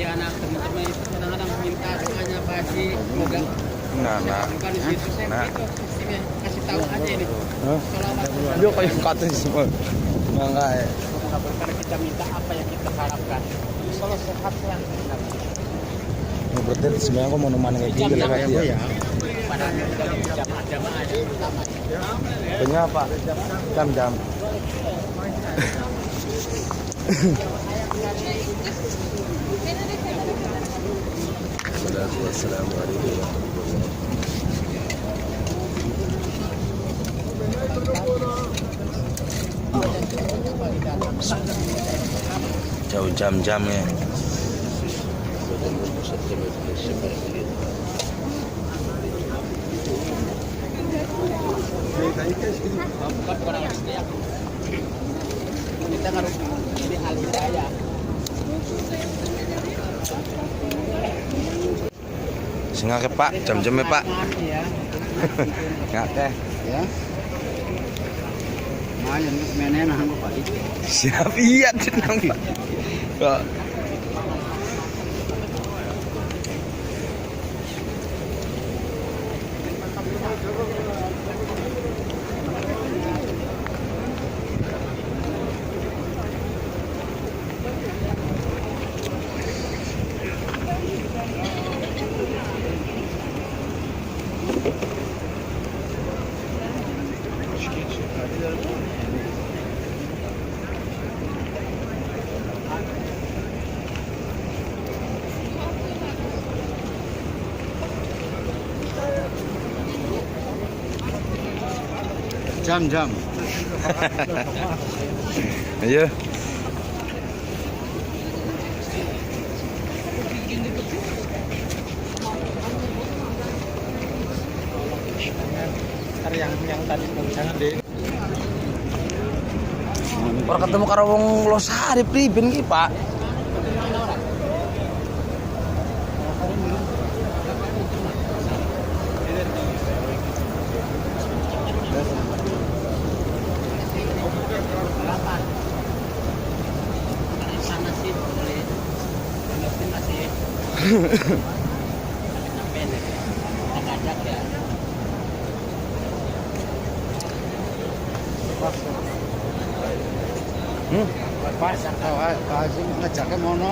Iya anak teman-teman itu kadang-kadang minta doanya Pak Haji, semoga Nah, bukan di situ saya gitu, sistemnya kasih tahu aja ini. Sholawat dia kayak kata semua. Enggak ya. karena kita minta apa yang kita harapkan. Kalau sehat yang benar. Berarti sebenarnya kok mau neman kayak gini lah ya. Padahal kita jamaah aja pertama. Punya apa? Jam-jam. Assalamualaikum warahmatullahi. Jauh jam-jamnya. Kita harus ini al-hidayah. Singa ke Pak, jam-jamnya Pak. Nggak teh. Ya. Mayan menen aku Pak. Siap iya tenang Pak. Kok Jam-jam. ayo. Yang tadi jangan deh. Orang ketemu karo wong Losari priben ki, Pak. Sana sih boleh. Masih. Sampai ngajak ya. Pas Pak Haji ngajaknya mono.